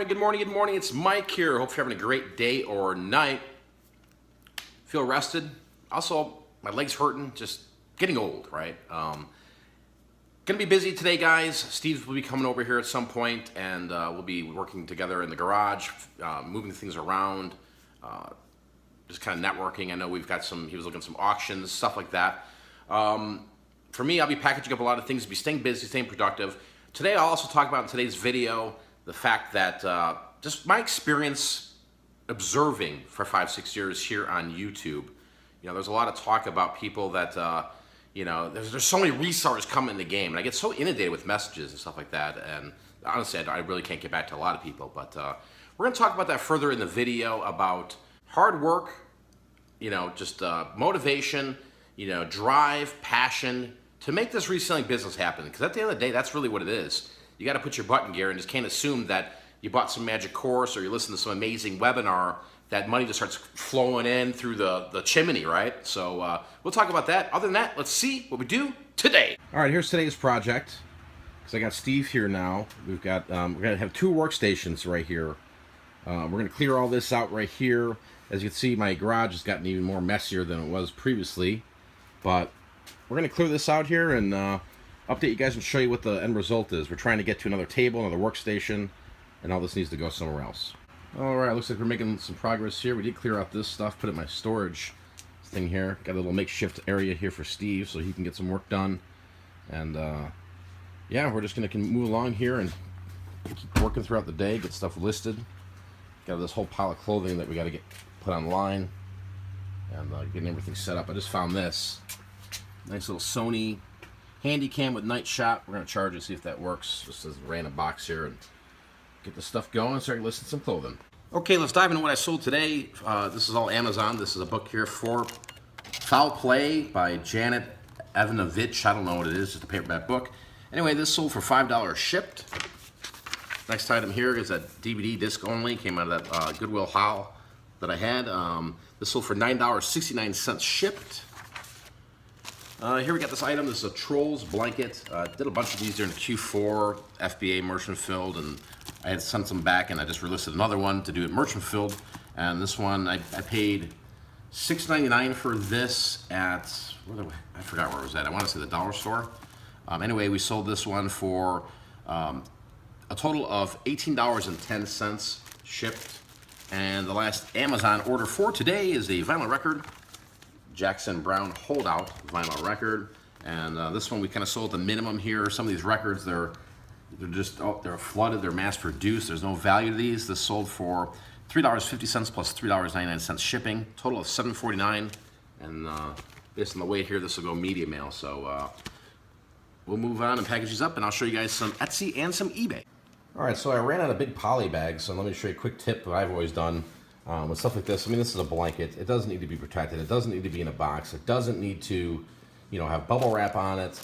morning, good morning, good morning. It's Mike here. Hope you're having a great day or night. Feel rested. Also, my legs hurting, just getting old, right? Gonna be busy today, guys. Steve will be coming over here at some point, and we'll be working together in the garage, moving things around, just kind of networking. I know we've got he was looking at some auctions, stuff like that. For me, I'll be packaging up a lot of things, be staying busy, staying productive. Today, I'll also talk about in today's video the fact that just my experience observing for 5-6 years here on YouTube. You know, there's a lot of talk about people that, you know, there's so many resellers coming in the game, and I get so inundated with messages and stuff like that, and honestly, I really can't get back to a lot of people, but we're going to talk about that further in the video about hard work, you know, just motivation, you know, drive, passion to make this reselling business happen, because at the end of the day, that's really what it is. You got to put your butt in gear and just can't assume that you bought some magic course or you listened to some amazing webinar that money just starts flowing in through the chimney, right? So we'll talk about that. Other than that, let's see what we do today. All right, here's today's project. Because I got Steve here now. We've got we're gonna have 2 workstations right here. We're gonna clear all this out right here. As you can see, my garage has gotten even more messier than it was previously, but we're gonna clear this out here and update you guys and show you what the end result is. We're trying to get to another table, another workstation, and all this needs to go somewhere else. All right, looks like we're making some progress here. We did clear out this stuff, put it in my storage thing here. Got a little makeshift area here for Steve so he can get some work done. And yeah, we're just gonna move along here and keep working throughout the day, get stuff listed. Got this whole pile of clothing that we gotta get put online and getting everything set up. I just found this nice little Sony Handycam with night shot. We're gonna charge it, see if that works. Just as a random box here and get the stuff going and start listing some clothing. Okay, let's dive into what I sold today. This is all Amazon. This is a book here for Foul Play by Janet Evanovich. I don't know what it is, just a paperback book. Anyway, this sold for $5 shipped. Next item here is a DVD disc only. Came out of that Goodwill haul that I had. This sold for $9.69 shipped. Here we got this item. This is a Trolls blanket. Did a bunch of these during Q4, FBA merchant filled, and I had sent some back, and I just relisted another one to do it merchant filled. And this one, I paid $6.99 for this at, I forgot where it was at. I want to say the dollar store. Anyway, we sold this one for a total of $18.10 shipped. And the last Amazon order for today is a vinyl record. Jackson Browne Holdout vinyl record, and this one we kind of sold the minimum here. Some of these records, they're flooded, they're mass produced. There's no value to these. This sold for $3.50 plus $3.99 shipping, total of $7.49. And based on the weight here, this will go medium mail. So we'll move on and package these up, and I'll show you guys some Etsy and some eBay. All right, so I ran out of big poly bags, so let me show you a quick tip that I've always done. With stuff like this. I mean, this is a blanket. It doesn't need to be protected. It doesn't need to be in a box. It doesn't need to, you know, have bubble wrap on it.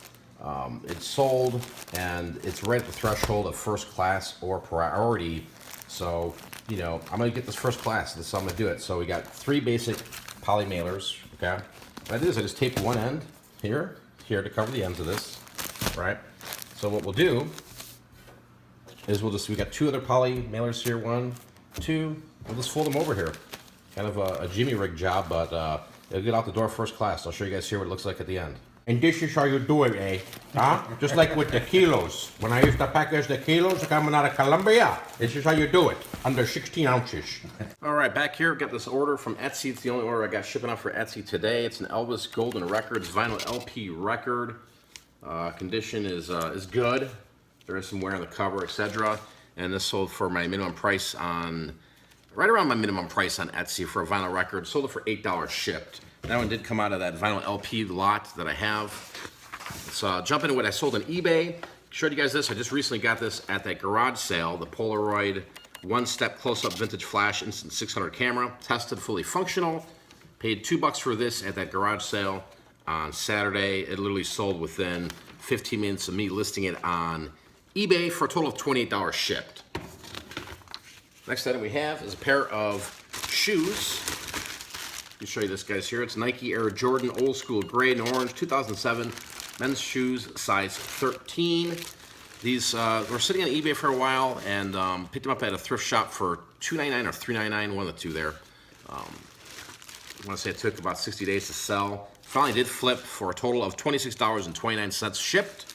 It's sold, and it's right at the threshold of first class or priority. So, you know, I'm going to get this first class. That's how I'm going to do it. So we got 3 basic poly mailers, okay? What I do is I just tape one end here to cover the ends of this, right? So what we'll do is we got 2 other poly mailers here, 1, 2, we'll just fold them over here. Kind of a Jimmy rig job, but it'll get out the door first class. I'll show you guys here what it looks like at the end. And this is how you do it, eh? Huh? Just like with the kilos. When I used to package the kilos coming out of Colombia, this is how you do it, under 16 ounces. All right, back here, got this order from Etsy. It's the only order I got shipping out for Etsy today. It's an Elvis Golden Records vinyl LP record. Condition is good. There is some wear on the cover, etc. And this sold for my minimum price on, right around my minimum price on Etsy for a vinyl record. Sold it for $8 shipped. That one did come out of that vinyl LP lot that I have. Let's jump into what I sold on eBay. Showed you guys this. I just recently got this at that garage sale. The Polaroid one-step close-up vintage flash instant 600 camera. Tested, fully functional. Paid $2 for this at that garage sale on Saturday. It literally sold within 15 minutes of me listing it on eBay for a total of $28 shipped. Next item we have is a pair of shoes. Let me show you this, guys, here. It's Nike Air Jordan Old School Gray and Orange, 2007. Men's shoes, size 13. These were sitting on eBay for a while, and picked them up at a thrift shop for $2.99 or $3.99, one of the two there. I want to say it took about 60 days to sell. Finally did flip for a total of $26.29 shipped.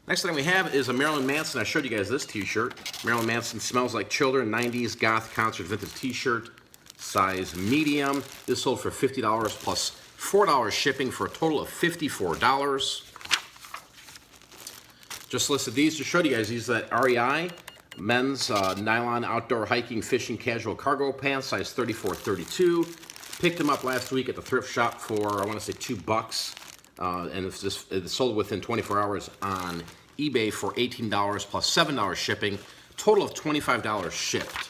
Next thing we have is a Marilyn Manson. I showed you guys this t-shirt. Marilyn Manson Smells Like Children 90s Goth Concert Vintage t-shirt, size medium. This sold for $50 plus $4 shipping for a total of $54. Just listed these to show you guys. These are that REI men's nylon outdoor hiking, fishing, casual cargo pants, size 34-32. Picked them up last week at the thrift shop for, I want to say, $2. And it's sold within 24 hours on eBay for $18 plus $7 shipping. Total of $25 shipped.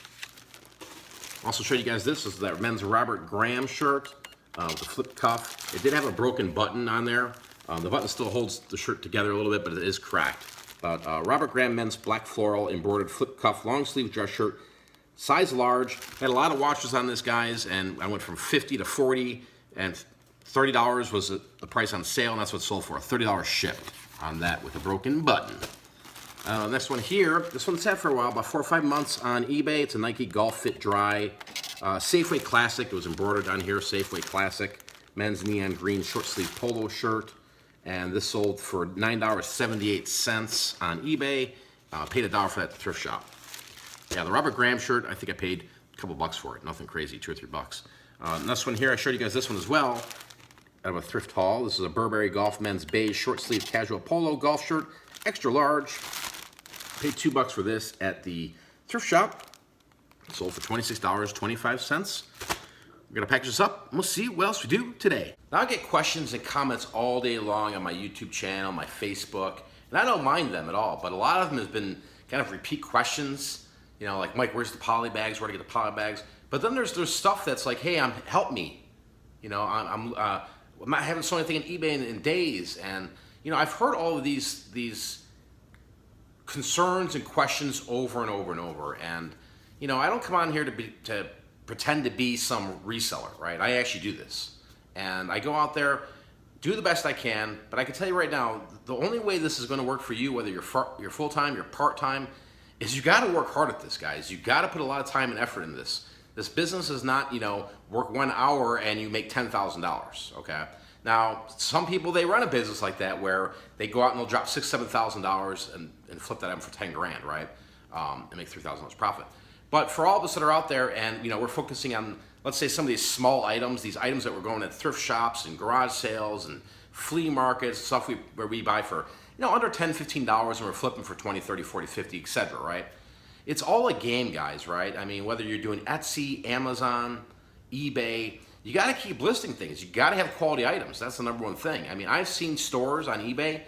Also show you guys this is that men's Robert Graham shirt with the flip cuff. It did have a broken button on there. The button still holds the shirt together a little bit, but it is cracked. But Robert Graham men's black floral embroidered flip cuff long sleeve dress shirt, size large. Had a lot of washes on this, guys, and I went from 50 to 40, and $30 was the price on sale, and that's what it sold for. $30 shipped on that with a broken button. Next one here, this one sat for a while, about 4 or 5 months on eBay. It's a Nike Golf Fit Dry Safeway Classic. It was embroidered on here, Safeway Classic. Men's neon green short sleeve polo shirt. And this sold for $9.78 on eBay. Paid $1 for that at the thrift shop. Yeah, the Robert Graham shirt, I think I paid a couple bucks for it. Nothing crazy, $2 or $3. Next one here, I showed you guys this one as well. Out of a thrift haul. This is a Burberry Golf men's beige short sleeve casual polo golf shirt, extra large. Paid $2 for this at the thrift shop. Sold for $26.25. We're gonna package this up and we'll see what else we do today. Now I get questions and comments all day long on my YouTube channel, my Facebook, and I don't mind them at all, but a lot of them has been kind of repeat questions, you know, like, Mike, where's the poly bags? Where to get the poly bags? But then there's stuff that's like, hey, help me. You know, I haven't sold anything on eBay in days, and you know, I've heard all of these concerns and questions over and over and over, and you know, I don't come on here to pretend to be some reseller, right? I actually do this, and I go out there, do the best I can. But I can tell you right now, the only way this is going to work for you, whether you're full time, you're part time, is you got to work hard at this, guys. You got to put a lot of time and effort in this. This business is not, you know, work 1 hour and you make $10,000. Okay. Now, some people, they run a business like that where they go out and they'll drop $6,000, $7,000 and flip that item for 10 grand, right? And make $3,000 profit. But for all of us that are out there and, you know, we're focusing on, let's say, some of these small items, these items that we're going at thrift shops and garage sales and flea markets, stuff where we buy for, you know, under $10, $15 and we're flipping for 20, 30, 40, 50, etc., right? It's all a game, guys, right? I mean, whether you're doing Etsy, Amazon, eBay, you got to keep listing things. You got to have quality items. That's the number one thing. I mean, I've seen stores on eBay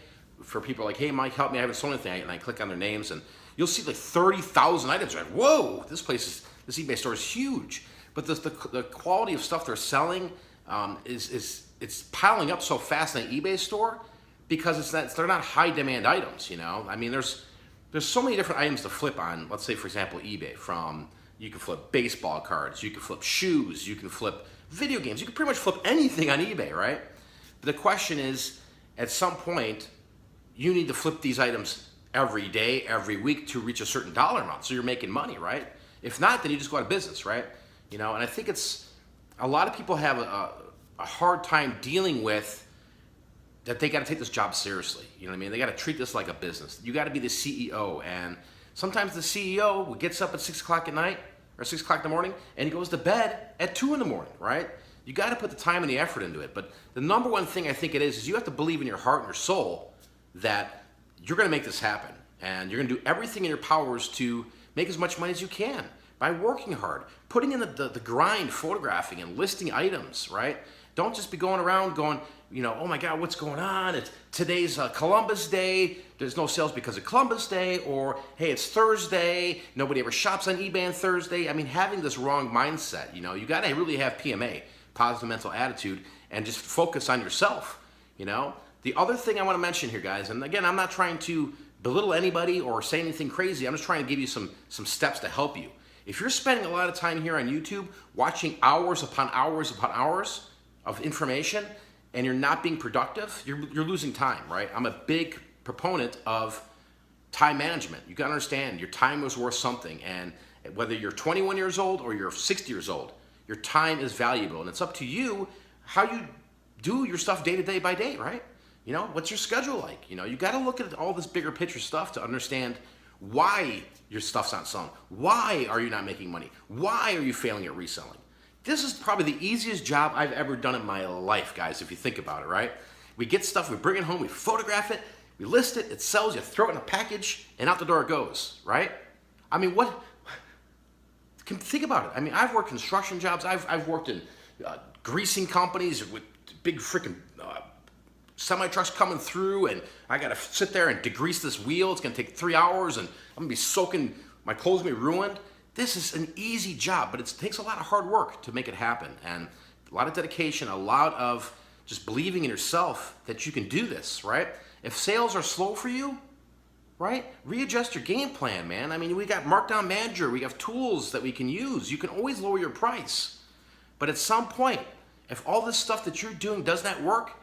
for people like, hey, Mike, help me. I haven't sold anything. And I click on their names, and you'll see like 30,000 items. Right? Whoa, this eBay store is huge. But the quality of stuff they're selling it's piling up so fast in the eBay store because they're not high demand items. You know, I mean, there's so many different items to flip on. Let's say, for example, eBay. You can flip baseball cards, you can flip shoes, you can flip video games. You can pretty much flip anything on eBay, right? But the question is, at some point, you need to flip these items every day, every week to reach a certain dollar amount, so you're making money, right? If not, then you just go out of business, right? You know, and I think a lot of people have a hard time dealing with that they got to take this job seriously. You know what I mean? They got to treat this like a business. You got to be the CEO, and sometimes the CEO gets up at 6 o'clock at night or 6 o'clock in the morning, and he goes to bed at 2 in the morning, right? You got to put the time and the effort into it. But the number one thing I think it is you have to believe in your heart and your soul that you're going to make this happen, and you're going to do everything in your powers to make as much money as you can by working hard, putting in the grind, photographing and listing items, right? Don't just be going around going, you know, oh my God, what's going on? Today's Columbus Day. There's no sales because of Columbus Day. Or, hey, it's Thursday. Nobody ever shops on eBay on Thursday. I mean, having this wrong mindset, you know, you got to really have PMA, positive mental attitude, and just focus on yourself, you know? The other thing I want to mention here, guys, and again, I'm not trying to belittle anybody or say anything crazy. I'm just trying to give you some steps to help you. If you're spending a lot of time here on YouTube watching hours upon hours upon hours of information and you're not being productive, you're losing time, right? I'm a big proponent of time management. You got to understand your time is worth something, and whether you're 21 years old or you're 60 years old, your time is valuable, and it's up to you how you do your stuff day to day by day, right? You know, what's your schedule like? You know, you got to look at all this bigger picture stuff to understand why your stuff's not selling. Why are you not making money? Why are you failing at reselling? This is probably the easiest job I've ever done in my life, guys, if you think about it, right? We get stuff, we bring it home, we photograph it, we list it, it sells, you throw it in a package, and out the door it goes, right? I mean, think about it. I mean, I've worked construction jobs, I've worked in greasing companies with big freaking semi-trucks coming through, and I gotta sit there and degrease this wheel. It's gonna take 3 hours, and I'm gonna be soaking, my clothes gonna be ruined. This is an easy job, but it takes a lot of hard work to make it happen, and a lot of dedication, a lot of just believing in yourself that you can do this, right? If sales are slow for you, right, readjust your game plan, man. I mean, we got Markdown Manager, we have tools that we can use. You can always lower your price, but at some point, if all this stuff that you're doing does not work,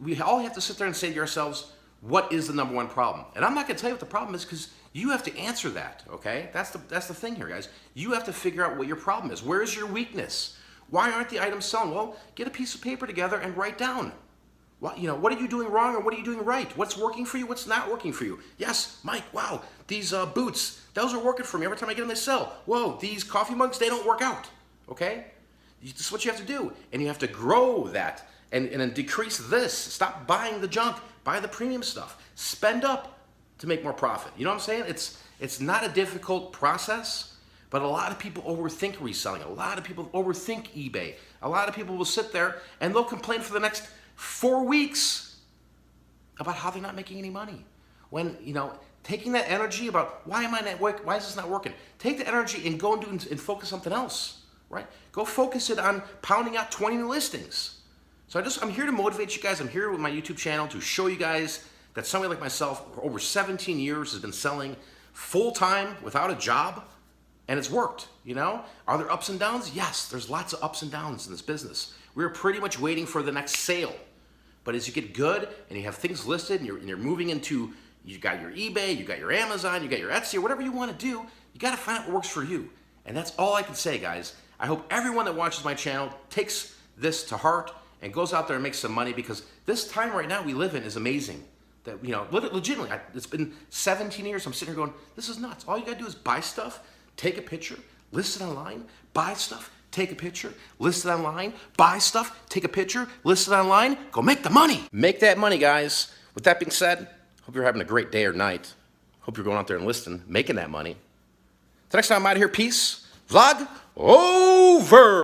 we all have to sit there and say to ourselves, what is the number one problem? And I'm not going to tell you what the problem is, because you have to answer that, okay? That's the thing here, guys. You have to figure out what your problem is. Where is your weakness? Why aren't the items selling? Well, get a piece of paper together and write down. What are you doing wrong, or what are you doing right? What's working for you? What's not working for you? Yes, Mike, wow, these boots, those are working for me. Every time I get them, they sell. Whoa, these coffee mugs, they don't work out, okay? This is what you have to do, and you have to grow that. And then decrease this. Stop buying the junk. Buy the premium stuff. Spend up to make more profit. You know what I'm saying? It's not a difficult process, but a lot of people overthink reselling. A lot of people overthink eBay. A lot of people will sit there and they'll complain for the next 4 weeks about how they're not making any money. When, you know, taking that energy about why is this not working? Take the energy and go and focus something else, right? Go focus it on pounding out 20 new listings. So I'm here to motivate you guys. I'm here with my YouTube channel to show you guys that somebody like myself for over 17 years has been selling full-time without a job, and it's worked, you know? Are there ups and downs? Yes, there's lots of ups and downs in this business. We're pretty much waiting for the next sale. But as you get good and you have things listed and you're moving into, you got your eBay, you got your Amazon, you got your Etsy, or whatever you want to do, you got to find out what works for you. And that's all I can say, guys. I hope everyone that watches my channel takes this to heart and goes out there and makes some money, because this time right now we live in is amazing. That, you know, legitimately, it's been 17 years, I'm sitting here going, this is nuts. All you gotta do is buy stuff, take a picture, list it online, buy stuff, take a picture, list it online, buy stuff, take a picture, list it online, go make the money. Make that money, guys. With that being said, hope you're having a great day or night. Hope you're going out there and listening, making that money. Till next time, I'm out of here. Peace. Vlog over.